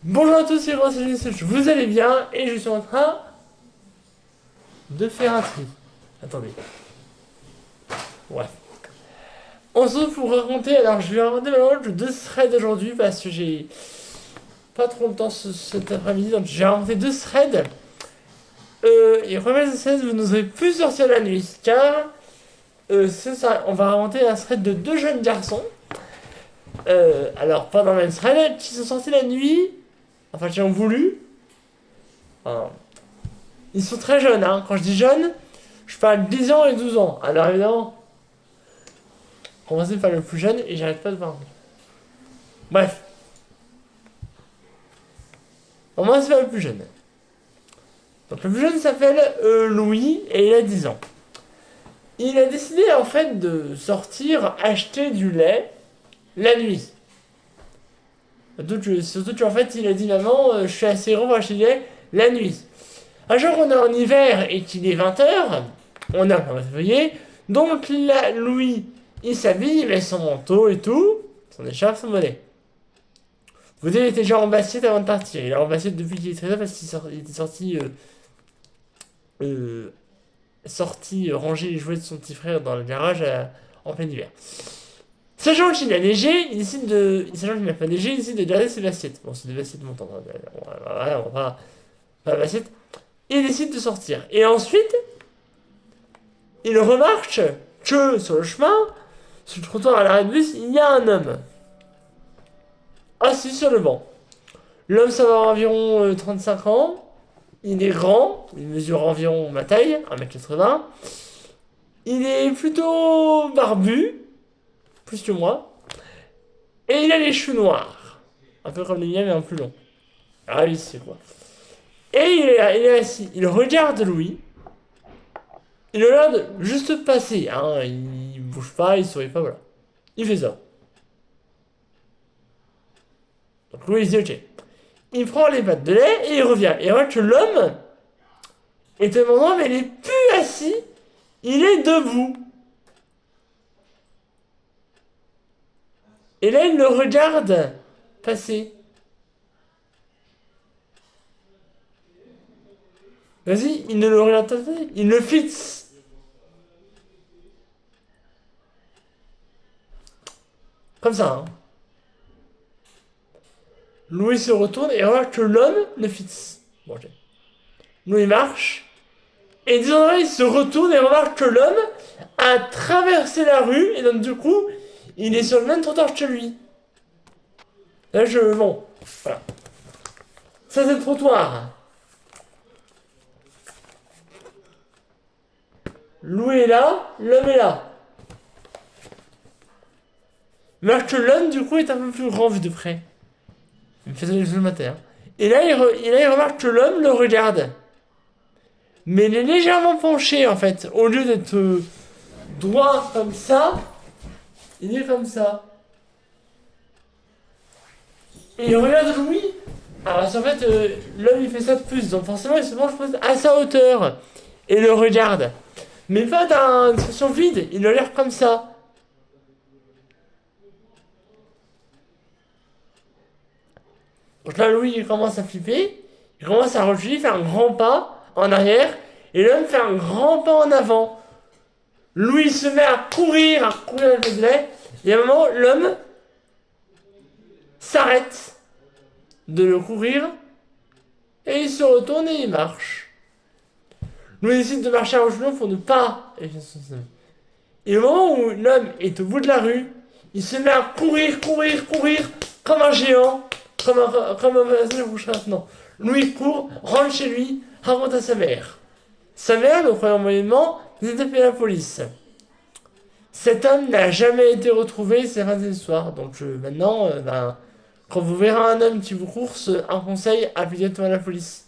Bonjour à tous, c'est Roselyne, vous allez bien et je suis en train de faire un tri. Attendez. Ouais. On se retrouve pour raconter, alors je vais raconter maintenant le 2 threads aujourd'hui parce que j'ai pas trop le temps cet après-midi, donc je vais raconter 2 threads. Et première thread, vous n'oserez plus sortir la nuit car on va raconter un thread de 2 jeunes garçons. Alors pas dans le même thread, qui sont sortis la nuit, enfin qui ont voulu. Enfin, ils sont très jeunes, hein. Quand je dis jeunes, je parle de 10 ans et 12 ans. Alors évidemment, commencez par le plus jeune et j'arrête pas de parler. Bref. On commence par le plus jeune. Donc le plus jeune s'appelle Louis et il a 10 ans. Il a décidé en fait de sortir acheter du lait la nuit. Surtout qu'en fait il a dit maman, je suis assez gros pour acheter du lait la nuit. Un jour on est en hiver et qu'il est 20h, on a un février, donc là Louis il s'habille, il met son manteau et tout, son écharpe, son bonnet. Vous savez, il était déjà en bassiette avant de partir. Il est en bassiette depuis qu'il est très tôt parce qu'il était sorti ranger les jouets de son petit frère dans le garage en plein hiver. Sachant qu'il a neigé, sachant qu'il n'a pas neigé, il décide de garder ses baskets. Bon, c'est des baskets montantes. Voilà, on va pas la bassiette. Il décide de sortir. Et ensuite, il remarque que sur le chemin, sur le trottoir à l'arrêt de bus, il y a un homme assis sur le banc. L'homme, ça va avoir environ 35 ans. Il est grand, il mesure environ ma taille, 1m80. Il est plutôt barbu, plus que moi. Et il a les cheveux noirs. Un peu comme les miens, mais un peu plus long. Ah oui, c'est quoi. Et il est assis. Il regarde Louis. Il le regarde juste passer. Hein. Il bouge pas, il sourit pas, voilà. Il fait ça. Donc Louis il se dit ok. Il prend les pattes de lait et il revient. Et voit que l'homme est un moment, mais il est plus assis. Il est debout. Et là, il le regarde passer. Vas-y, il ne le regarde pas passer. Il le fixe. Comme ça, hein. Louis se retourne et remarque que l'homme le fixe. Bon, ok. Louis marche. Et disons il se retourne et remarque que l'homme a traversé la rue. Et donc, du coup, il est sur le même trottoir que lui. Là, bon, voilà. Ça, c'est le trottoir. Louis est là, l'homme est là. Mais alors que l'homme, du coup, est un peu plus grand vu de près. Il me fait ça le matin. Hein. Et là, il remarque que l'homme le regarde. Mais il est légèrement penché, en fait. Au lieu d'être droit comme ça, il est comme ça. Et il regarde Louis. Alors, en fait, l'homme, il fait ça de plus. Donc, forcément, il se penche à sa hauteur. Et le regarde. Mais pas dans une situation vide. Il a l'air comme ça. Donc là, Louis, il commence à flipper. Il commence à reculer, faire un grand pas en arrière. Et l'homme fait un grand pas en avant. Louis se met à courir avec le lait. Et à un moment, l'homme s'arrête de le courir. Et il se retourne et il marche. Louis décide de marcher à reculons pour ne pas... Et au moment où l'homme est au bout de la rue, il se met à courir, comme un géant. Comme un non. Louis court, rentre chez lui, raconte à sa mère. Sa mère, le premier moyennement, nous a appelé la police. Cet homme n'a jamais été retrouvé, c'est la fin de l'histoire. Donc maintenant, quand vous verrez un homme qui vous course, un conseil, appelez directement la police.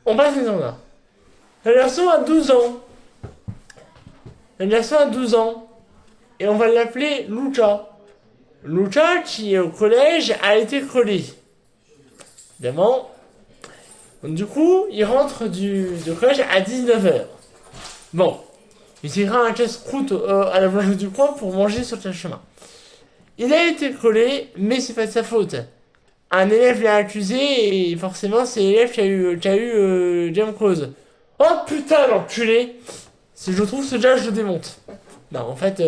On passe les là. La garçon a 12 ans. La garçon a 12 ans. Et on va l'appeler Luca. Luca, qui est au collège, a été collé. Évidemment. Donc, du coup, il rentre du collège à 19h. Bon. Il ira un casse-croûte à la boulangerie du coin pour manger sur le chemin. Il a été collé, mais c'est pas de sa faute. un élève l'a accusé et forcément c'est l'élève qui a eu James Rose. Oh putain l'enculé. Si je trouve ce judge, je le démonte. Non, en fait,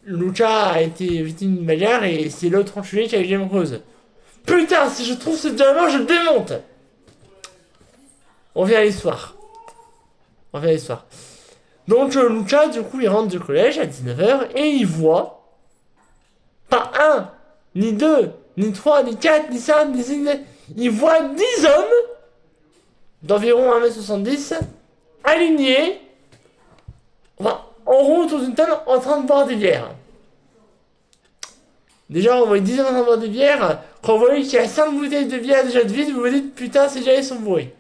Lucha a été victime d'une bagarre et c'est l'autre enculé qui a eu James Rose. Putain, si je trouve ce diamant, je le démonte. On vient à l'histoire. Donc Lucha, du coup, il rentre du collège à 19h et il voit pas un, ni deux, ni trois, ni quatre, ni cinq, ni six, il voit 10 hommes d'environ 1m70 alignés en rond autour d'une table en train de boire des bières. Déjà, on voit 10 hommes en train de boire des bières. Quand vous voyez qu'il y a 5 bouteilles de bière déjà de vide, vous vous dites putain, ces gens ils sont bourrés.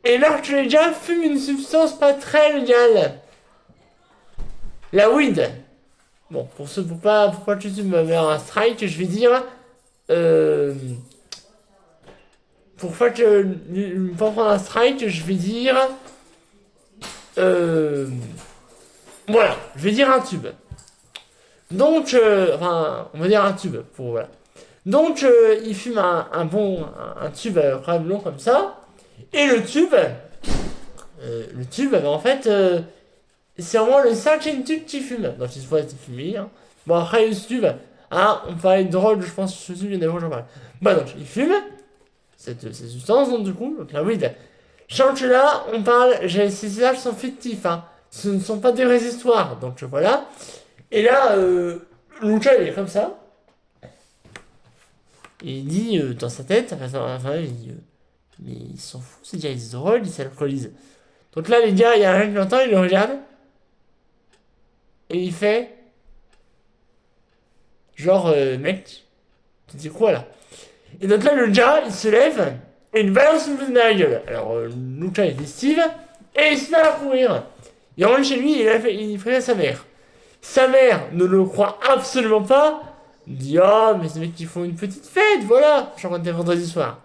Et Marc Leja fume une substance pas très légale. La weed. Bon, pour pas que tu me mets un strike, je vais dire. Pour prendre un strike, je vais dire. Voilà, je vais dire un tube. Donc, on va dire un tube. Voilà. Donc, il fume un tube quand même long comme ça. Et le tube, en fait, c'est vraiment le 5e tube qu'il fume. Donc, il faut être fumé. Hein. Bon, après, le tube, on parlait de drogue, je pense, ce tube, il y en a j'en parle. Bon, donc, il fume cette substance, donc, du coup, donc la weed. Change là, on parle, ces images sont fictifs, hein. Ce ne sont pas des vraies histoires. Donc, voilà. Et là, Lucha, il est comme ça. Et il dit, dans sa tête, enfin, il dit. Mais ils s'en foutent, c'est déjà, ils se drôlent, ils s'alcoolisent. Donc là, les gars, il y a un qui l'entend, il le regarde. Et il fait. Genre, mec, tu dis quoi là? Et donc là, le gars, il se lève et il balance une boule dans la gueule. Alors, Lucha est festive et il se met à courir. Il rentre chez lui et il prévient sa mère. Sa mère ne le croit absolument pas. Il dit oh, mais ces mecs qui font une petite fête, voilà. Je rentre vendredi soir.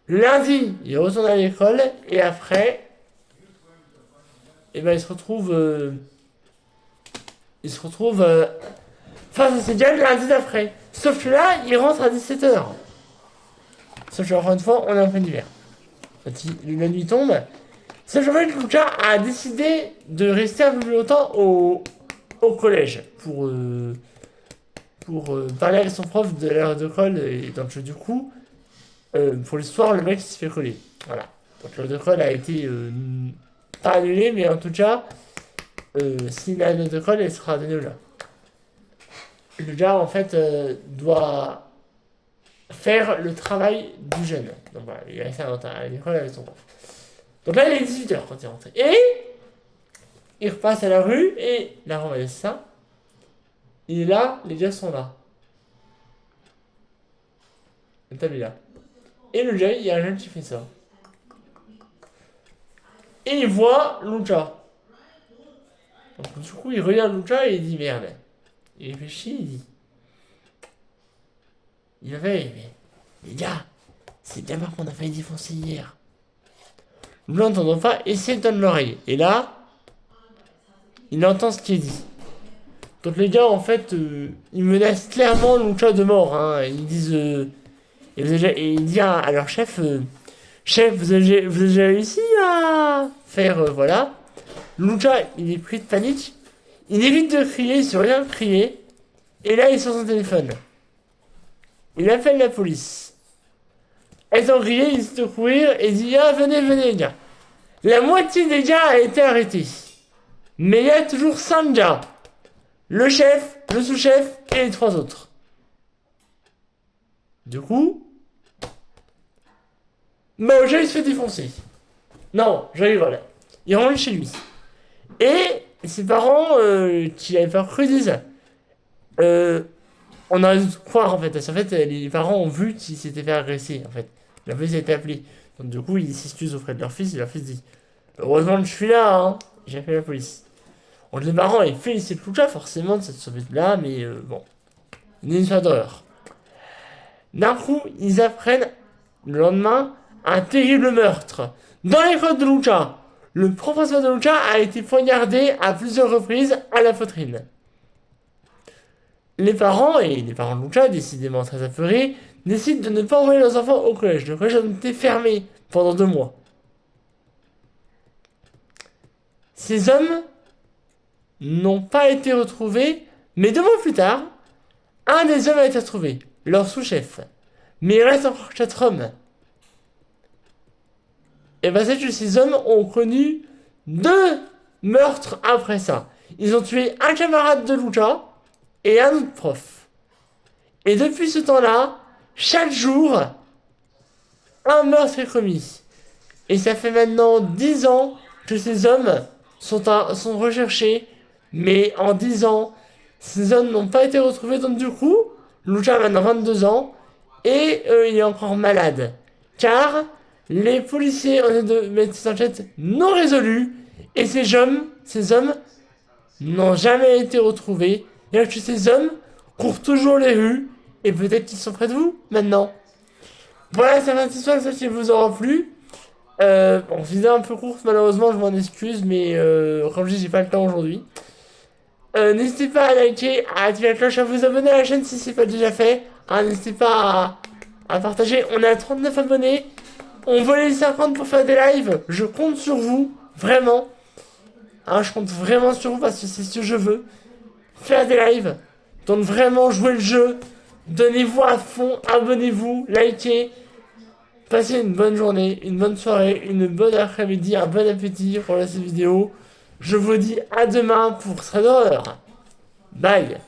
Le lundi, il retourne à l'école et après, il se retrouve face à ses gars le lundi d'après. Sauf que là, il rentre à 17h. Sauf que, encore une fois, on est en plein hiver. La nuit tombe. Sauf qu'en fait, Lucha a décidé de rester un peu plus longtemps au collège pour parler avec son prof de l'heure d'école. Et donc, du coup, pour l'histoire, le mec s'est fait coller. Voilà. Donc, l'heure d'école a été pas annulée, mais en tout cas, si la note d'école, elle sera donnée là. Le gars, en fait, doit faire le travail du jeune. Donc voilà, il est resté à l'école avec son prof. Donc là, il est 18h quand il est rentré. Et il repasse à la rue et la renvoie ça. Et là, les gars sont là. Le table est là. Et le gars, il y a un jeune qui fait ça. Et il voit Lucha. Donc du coup, il regarde Lucha et il dit merde. Il réfléchit, il dit. Il avait, mais les gars, c'est bien marre qu'on a failli défoncer hier. Nous l'entendons pas, essayez de donner l'oreille. Et là, il entend ce qui est dit. Donc les gars, en fait, ils menacent clairement Lucha de mort. Hein. Ils disent... et il dit à leur chef, chef, vous avez déjà réussi à faire... voilà. Lucha, il est pris de panique. Il évite de crier, il se rien crier. Et là, il sort son téléphone. Il appelle la police. Étant grillé, il se courir et dit ah, venez, les gars. La moitié des gars a été arrêtés. Mais il y a toujours 5 gars. Le chef, le sous-chef et les 3 autres. Du coup, Maoja il se fait défoncer. Non, je rigole. Il rentre chez lui. Et ses parents, qui avaient pas cru, disent on a dû croire en fait. Parce qu'en fait, les parents ont vu qu'il s'était fait agresser. En fait, la police a été appelée. Donc du coup, ils s'excusent auprès de leur fils. Et leur fils dit heureusement que je suis là, hein. J'ai appelé la police. Donc les parents, ils félicitent Lucha forcément de cette sauvetage-là, mais bon, une histoire d'horreur. D'un coup, ils apprennent le lendemain un terrible meurtre. Dans l'école de Lucha, le professeur de Lucha a été poignardé à plusieurs reprises à la poitrine. Les parents de Lucha, décidément très apeurés, décident de ne pas envoyer leurs enfants au collège. Le collège a été fermé pendant 2 mois. Ces hommes n'ont pas été retrouvés, mais 2 mois plus tard, un des hommes a été retrouvé, leur sous-chef. Mais il reste encore 4 hommes. Et bien, sachez que ces hommes ont connu 2 meurtres après ça. Ils ont tué un camarade de Luca et un autre prof. Et depuis ce temps-là, chaque jour, un meurtre est commis. Et ça fait maintenant 10 ans que ces hommes sont recherchés. Mais en 10 ans, ces hommes n'ont pas été retrouvés. Donc du coup, Luca a maintenant 22 ans. Et il est encore malade. Car les policiers ont de mettre cette enquête non résolue. Et ces hommes n'ont jamais été retrouvés. Et là que ces hommes courent toujours les rues. Et peut-être qu'ils sont près de vous maintenant. Voilà, ça va, j'espère que ça vous aura plu. Bon, vidéo un peu courte, malheureusement, je m'en excuse, mais comme je dis, j'ai pas le temps aujourd'hui. N'hésitez pas à liker, à activer la cloche, à vous abonner à la chaîne si c'est pas déjà fait. N'hésitez pas à partager. On est à 39 abonnés. On veut les 50 pour faire des lives. Je compte sur vous, vraiment. Je compte vraiment sur vous parce que c'est ce que je veux. Faire des lives. Donc vraiment jouer le jeu. Donnez-vous à fond, abonnez-vous, likez. Passez une bonne journée, une bonne soirée, une bonne après-midi, un bon appétit pour cette vidéo. Je vous dis à demain pour Thread Horror. Bye.